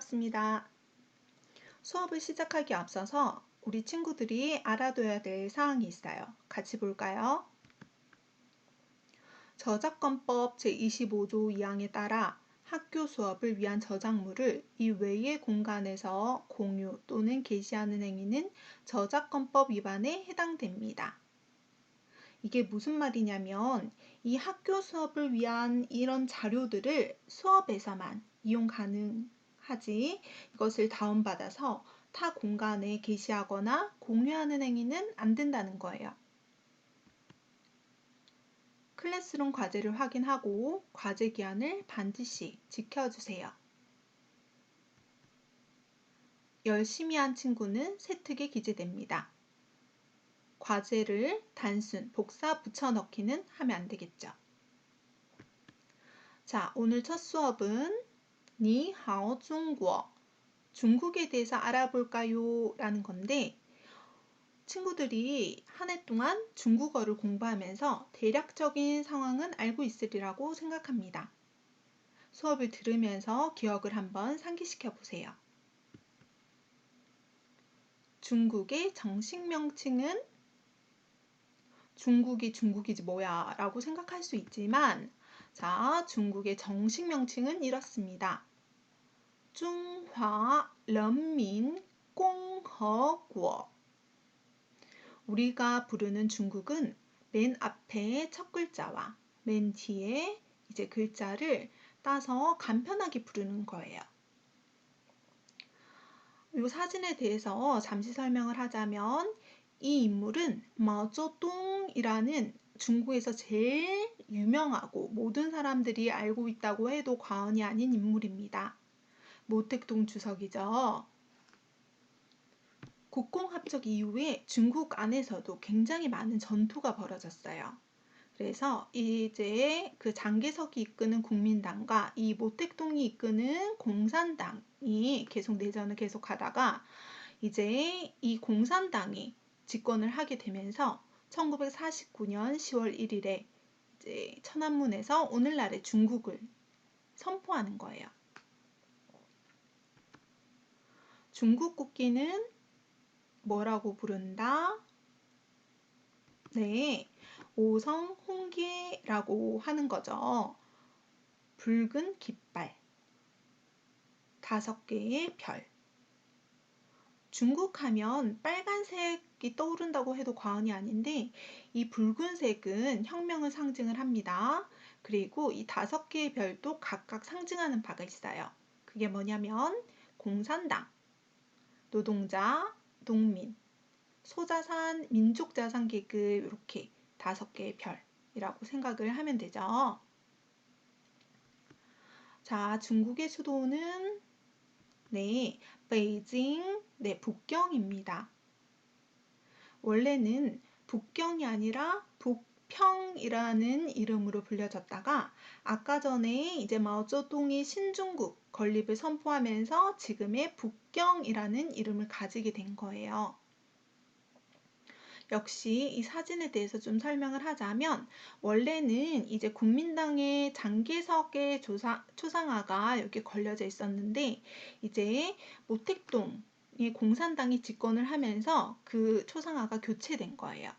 반갑습니다. 수업을 시작하기 앞서서 우리 친구들이 알아둬야 될 사항이 있어요. 같이 볼까요? 저작권법 제25조 2항에 따라 학교 수업을 위한 저작물을 이 외의 공간에서 공유 또는 게시하는 행위는 저작권법 위반에 해당됩니다. 이게 무슨 말이냐면 이 학교 수업을 위한 이런 자료들을 수업에서만 이용 가능하지 이것을 다운받아서 타 공간에 게시하거나 공유하는 행위는 안 된다는 거예요. 클래스룸 과제를 확인하고 과제 기한을 반드시 지켜주세요. 열심히 한 친구는 세특에 기재됩니다. 과제를 단순, 복사, 붙여넣기는 하면 안 되겠죠. 자, 오늘 첫 수업은 니하오 중국어, 중국에 대해서 알아볼까요? 라는 건데 친구들이 한 해 동안 중국어를 공부하면서 대략적인 상황은 알고 있으리라고 생각합니다. 수업을 들으면서 기억을 한번 상기시켜 보세요. 중국의 정식 명칭은 중국이 중국이지 뭐야 라고 생각할 수 있지만 자, 중국의 정식 명칭은 이렇습니다. 中华人民共和国 우리가 부르는 중국은 맨 앞에 첫 글자와 맨 뒤에 이제 글자를 따서 간편하게 부르는 거예요. 이 사진에 대해서 잠시 설명을 하자면 이 인물은 마오쩌둥이라는 중국에서 제일 유명하고 모든 사람들이 알고 있다고 해도 과언이 아닌 인물입니다. 모택동 주석이죠. 국공합작 이후에 중국 안에서도 굉장히 많은 전투가 벌어졌어요. 그래서 이제 그 장개석이 이끄는 국민당과 이 모택동이 이끄는 공산당이 계속 내전을 계속하다가 이제 이 공산당이 집권을 하게 되면서 1949년 10월 1일에 이제 천안문에서 오늘날의 중국을 선포하는 거예요. 중국 국기는 뭐라고 부른다? 네, 오성 홍계라고 하는 거죠. 붉은 깃발, 5개의 별. 중국 하면 빨간색이 떠오른다고 해도 과언이 아닌데 이 붉은색은 혁명을 상징을 합니다. 그리고 이 5개의 별도 각각 상징하는 바가 있어요. 그게 뭐냐면 공산당, 노동자, 농민, 소자산, 민족자산계급 이렇게 5개의 별이라고 생각을 하면 되죠. 자, 중국의 수도는 네, 베이징, 네, 북경입니다. 원래는 북경이 아니라 북평이라는 이름으로 불려졌다가 아까 전에 이제 마오쩌둥이 신중국 건립을 선포하면서 지금의 북경이라는 이름을 가지게 된 거예요. 역시 이 사진에 대해서 좀 설명을 하자면 원래는 이제 국민당의 장개석의 초상화가 여기 걸려져 있었는데 이제 모택동의 공산당이 집권을 하면서 그 초상화가 교체된 거예요.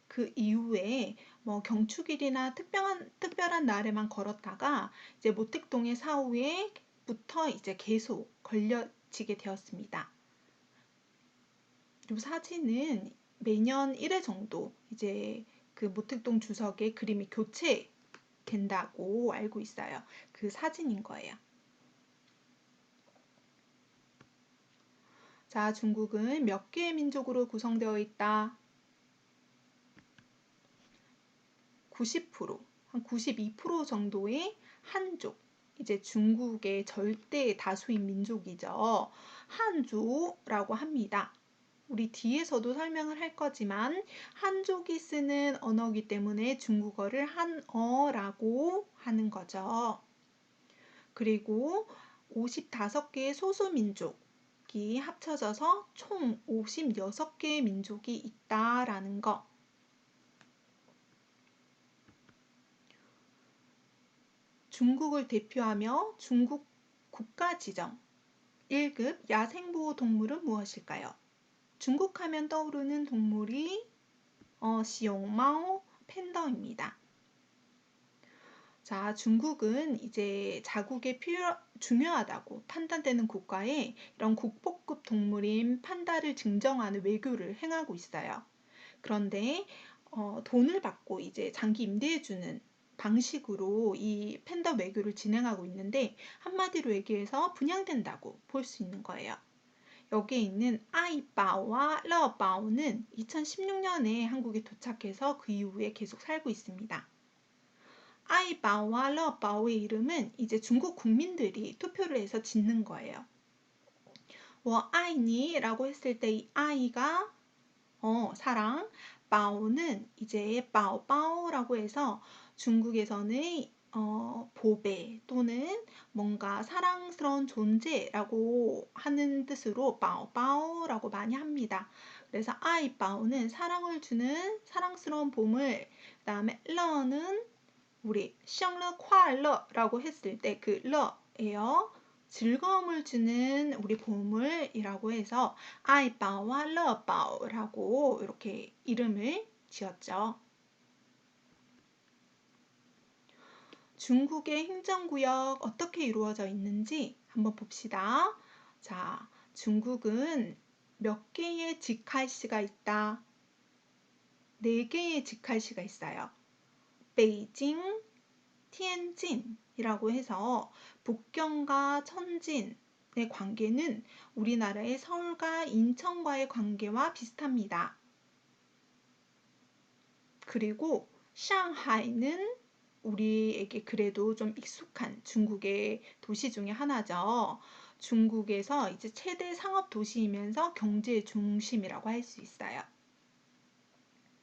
그 이후에 뭐 경축일이나 특별한 날에만 걸었다가 이제 모택동의 사후에부터 이제 계속 걸려지게 되었습니다. 이 사진은 매년 1회 정도 이제 그 모택동 주석의 그림이 교체된다고 알고 있어요. 그 사진인 거예요. 자, 중국은 몇 개의 민족으로 구성되어 있다? 90%, 한 92% 정도의 한족. 이제 중국의 절대 다수인 민족이죠. 한족이라고 합니다. 우리 뒤에서도 설명을 할 거지만 한족이 쓰는 언어이기 때문에 중국어를 한어라고 하는 거죠. 그리고 55개의 소수민족이 합쳐져서 총 56개의 민족이 있다라는 거. 중국을 대표하며 중국 국가 지정 1급 야생보호동물은 무엇일까요? 중국 하면 떠오르는 동물이 시옹마오 팬더입니다. 자, 중국은 이제 자국에 중요하다고 판단되는 국가에 이런 국보급 동물인 판다를 증정하는 외교를 행하고 있어요. 그런데 돈을 받고 이제 장기 임대해주는 방식으로 이 팬더 외교를 진행하고 있는데 한마디로 얘기해서 분양된다고 볼 수 있는 거예요. 여기에 있는 아이바오와 러바오는 2016년에 한국에 도착해서 그 이후에 계속 살고 있습니다. 아이바오와 러바오의 이름은 이제 중국 국민들이 투표를 해서 짓는 거예요. 아이니 라고 했을 때 이 아이가 사랑, 바오는 이제 바오바오라고 해서 중국에서는 보배 또는 뭔가 사랑스러운 존재라고 하는 뜻으로 바오바오라고 많이 합니다. 그래서 아이바오는 사랑을 주는 사랑스러운 보물, 그 다음에 러는 우리 샹러 콰러라고 했을 때 그 러예요. 즐거움을 주는 우리 보물이라고 해서 아이바오와 러바오라고 이렇게 이름을 지었죠. 중국의 행정구역 어떻게 이루어져 있는지 한번 봅시다. 자, 중국은 몇 개의 직할시가 있다? 4개의 직할시가 있어요. 베이징, 티엔진이라고 해서 북경과 천진의 관계는 우리나라의 서울과 인천과의 관계와 비슷합니다. 그리고 상하이는 우리에게 그래도 좀 익숙한 중국의 도시 중에 하나죠. 중국에서 이제 최대 상업 도시이면서 경제의 중심이라고 할 수 있어요.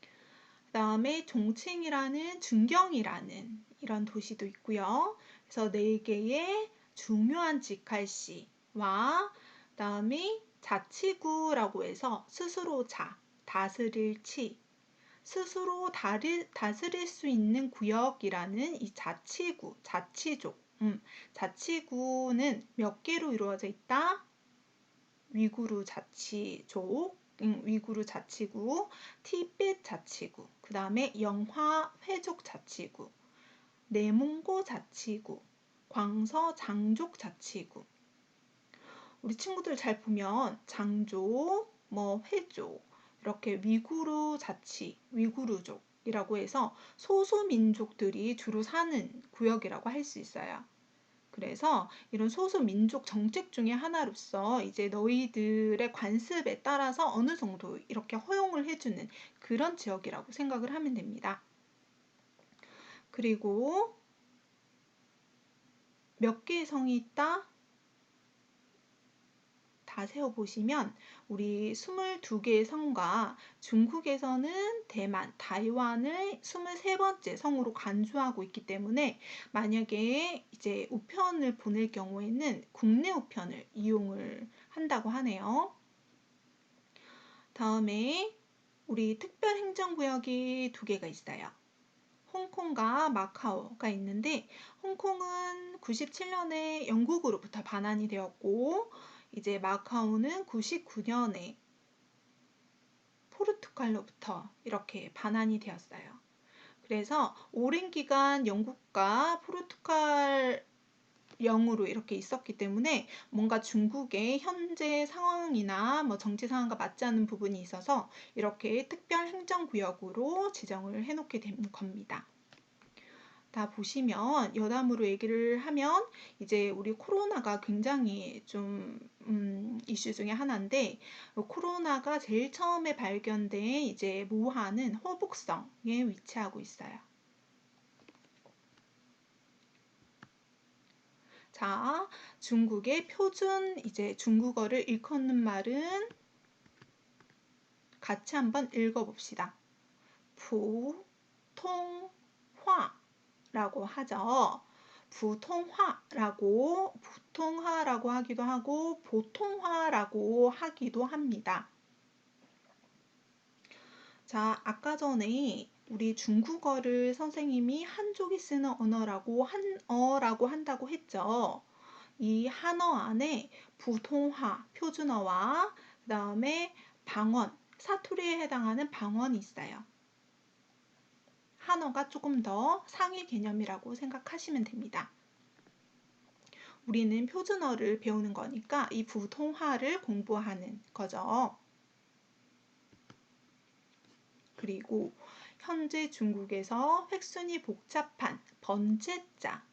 그 다음에 종칭이라는 중경이라는 이런 도시도 있고요. 그래서 4개의 중요한 직할시와 그 다음에 자치구라고 해서 스스로 다스릴 치, 스스로 다스릴 수 있는 구역이라는 이 자치구, 자치족. 자치구는 몇 개로 이루어져 있다? 위구르 자치족, 위구르 자치구, 티벳 자치구, 그 다음에 영화 회족 자치구, 내몽고 자치구, 광서 장족 자치구. 우리 친구들 잘 보면 장족, 회족 이렇게 위구르 자치, 위구르족이라고 해서 소수민족들이 주로 사는 구역이라고 할 수 있어요. 그래서 이런 소수민족 정책 중에 하나로서 이제 너희들의 관습에 따라서 어느 정도 이렇게 허용을 해주는 그런 지역이라고 생각을 하면 됩니다. 그리고 몇 개의 성이 있다? 다 세어보시면 우리 22개의 성과 중국에서는 대만, 타이완을 23번째 성으로 간주하고 있기 때문에 만약에 이제 우편을 보낼 경우에는 국내 우편을 이용을 한다고 하네요. 다음에 우리 특별행정구역이 2개가 있어요. 홍콩과 마카오가 있는데 홍콩은 97년에 영국으로부터 반환이 되었고 이제 마카오는 99년에 포르투갈로부터 이렇게 반환이 되었어요. 그래서 오랜 기간 영국과 포르투갈 영으로 이렇게 있었기 때문에 뭔가 중국의 현재 상황이나 정치 상황과 맞지 않는 부분이 있어서 이렇게 특별 행정구역으로 지정을 해놓게 된 겁니다. 다 보시면 여담으로 얘기를 하면 이제 우리 코로나가 굉장히 좀 이슈 중에 하나인데 코로나가 제일 처음에 발견된 이제 무한은 허북성에 위치하고 있어요. 자, 중국의 표준 이제 중국어를 일컫는 말은 같이 한번 읽어봅시다. 부통화라고 하죠. 부통화라고 하기도 하고 보통화라고 하기도 합니다. 자, 아까 전에 우리 중국어를 선생님이 한족이 쓰는 언어라고 한다고 했죠. 이 한어 안에 부통화, 표준어와 그 다음에 방언, 사투리에 해당하는 방언이 있어요. 한어가 조금 더 상위 개념이라고 생각하시면 됩니다. 우리는 표준어를 배우는 거니까 이 부통화를 공부하는 거죠. 그리고 현재 중국에서 획순이 복잡한 번체자,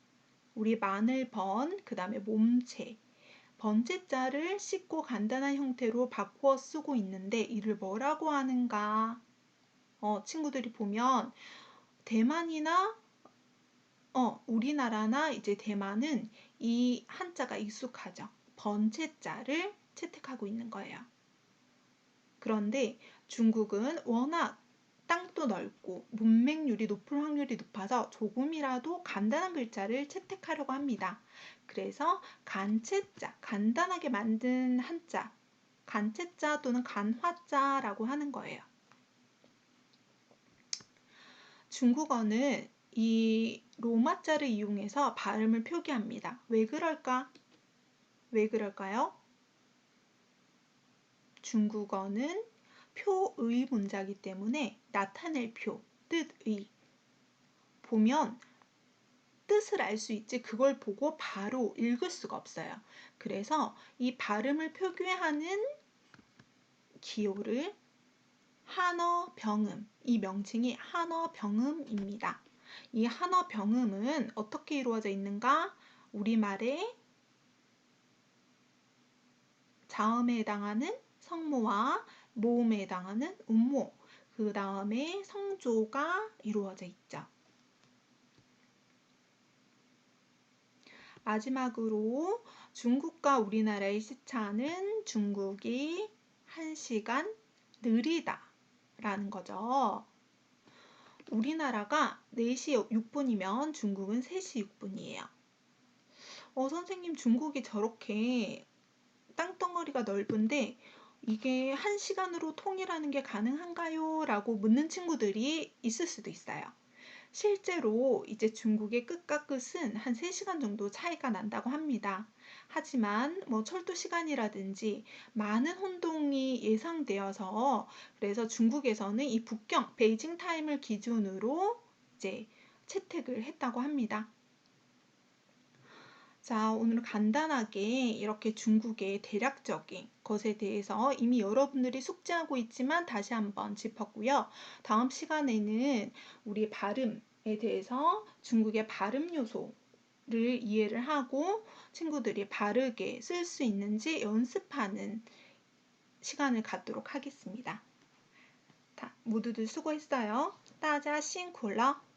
우리 마늘번, 그 다음에 몸체, 번체자를 쉽고 간단한 형태로 바꾸어 쓰고 있는데 이를 뭐라고 하는가? 친구들이 보면 대만이나 우리나라나 이제 대만은 이 한자가 익숙하죠. 번체자를 채택하고 있는 거예요. 그런데 중국은 워낙 땅도 넓고 문맹률이 높을 확률이 높아서 조금이라도 간단한 글자를 채택하려고 합니다. 그래서 간체자, 간단하게 만든 한자, 간체자 또는 간화자라고 하는 거예요. 중국어는 이 로마자를 이용해서 발음을 표기합니다. 왜 그럴까? 왜 그럴까요? 중국어는 표의 문자이기 때문에 나타낼 표, 뜻의 보면 뜻을 알 수 있지 그걸 보고 바로 읽을 수가 없어요. 그래서 이 발음을 표기하는 기호를 한어 병음, 이 명칭이 한어 병음입니다. 이 한어 병음은 어떻게 이루어져 있는가? 우리말의 자음에 해당하는 성모와 모음에 해당하는 음모, 그 다음에 성조가 이루어져 있죠. 마지막으로 중국과 우리나라의 시차는 중국이 1시간 느리다 라는 거죠. 우리나라가 4시 6분이면 중국은 3시 6분이에요. 선생님 중국이 저렇게 땅덩어리가 넓은데 이게 1시간으로 통일하는 게 가능한가요? 라고 묻는 친구들이 있을 수도 있어요. 실제로 이제 중국의 끝과 끝은 한 3시간 정도 차이가 난다고 합니다. 하지만 철도 시간이라든지 많은 혼동이 예상되어서 그래서 중국에서는 이 북경 베이징 타임을 기준으로 이제 채택을 했다고 합니다. 자, 오늘 간단하게 이렇게 중국의 대략적인 것에 대해서 이미 여러분들이 숙지하고 있지만 다시 한번 짚었고요. 다음 시간에는 우리 발음에 대해서 중국의 발음 요소를 이해를 하고 친구들이 바르게 쓸 수 있는지 연습하는 시간을 갖도록 하겠습니다. 모두들 수고했어요. 大家辛苦了。